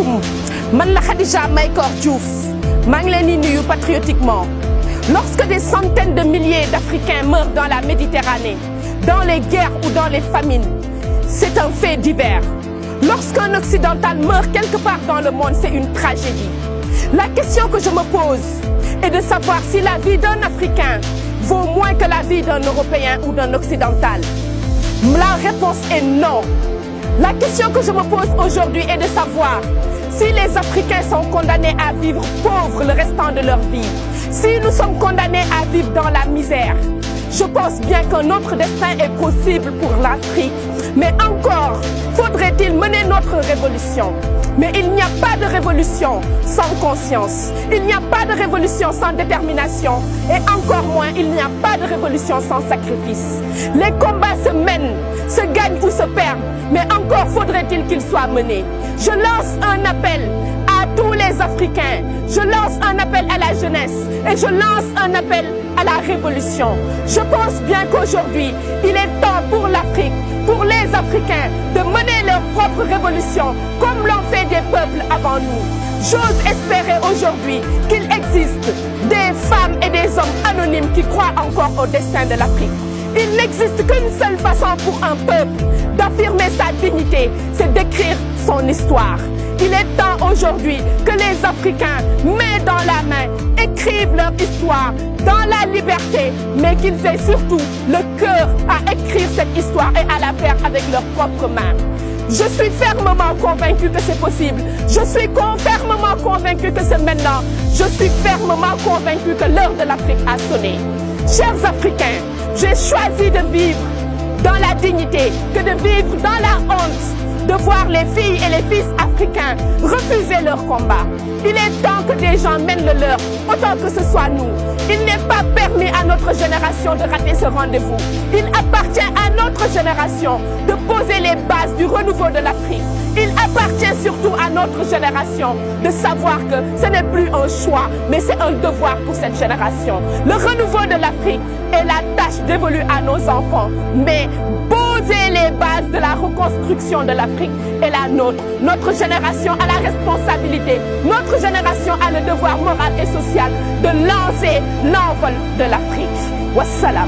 asalaamaaleykum man la Khadija Mahécor Diouf maa ngi leen di nuyu patriotiquement. Lorsque des centaines de milliers d'Africains meurent dans la Méditerranée, dans les guerres ou dans les famines, c'est un fait divers. Lorsqu'un occidental meurt quelque part dans le monde, c'est une tragédie. La question que je me pose est de savoir si la vie d'un Africain vaut moins que la vie d'un Européen ou d'un occidental. La réponse est non. La question que je me pose aujourd'hui est de savoir si les Africains sont condamnés à vivre pauvres le restant de leur vie, si nous sommes condamnés à vivre dans la misère. Je pense bien qu'un autre destin est possible pour l'Afrique, mais encore faudrait-il mener notre révolution. Mais il n'y a pas de révolution sans conscience, il n'y a pas de révolution sans détermination et encore moins il n'y a pas de révolution sans sacrifice. Les combats se mènent, se gagnent ou se perdent, mais encore faudrait-il qu'ils soient menés. Je lance un appel à tous les Africains, je lance un appel à la jeunesse et je lance un appel à la révolution. Je pense bien qu'aujourd'hui, il est temps pour l'Afrique, pour les Africains, de mener leur propre révolution comme l'ont fait des peuples avant nous. J'ose espérer aujourd'hui qu'il existe des femmes et des hommes anonymes qui croient encore au destin de l'Afrique. Il n'existe qu'une seule façon pour un peuple d'affirmer sa dignité, c'est d'écrire son histoire. Il est temps aujourd'hui que les Africains, main dans la main, écrivent leur histoire dans la liberté, mais qu'ils aient surtout le cœur à écrire cette histoire et à la faire avec leurs propres mains. Je suis fermement convaincu que c'est possible. Je suis fermement convaincu que c'est maintenant. Je suis fermement convaincu que l'heure de l'Afrique a sonné. Chers Africains, j'ai choisi de vivre dans la dignité que de vivre dans la honte, de voir les filles et les fils africains refuser leur combat. Il est temps que des gens mènent le leur, autant que ce soit nous. Il n'est pas permis à notre génération de rater ce rendez-vous. Il appartient à notre génération de poser les bases du renouveau de l'Afrique. Il appartient surtout à notre génération de savoir que ce n'est plus un choix, mais c'est un devoir pour cette génération. Le renouveau de l'Afrique est la tâche dévolue à nos enfants, mais poser les bases de la reconstruction de l'Afrique est la nôtre. Notre génération a la responsabilité, notre génération a le devoir moral et social de lancer l'envol de l'Afrique. Wassalam.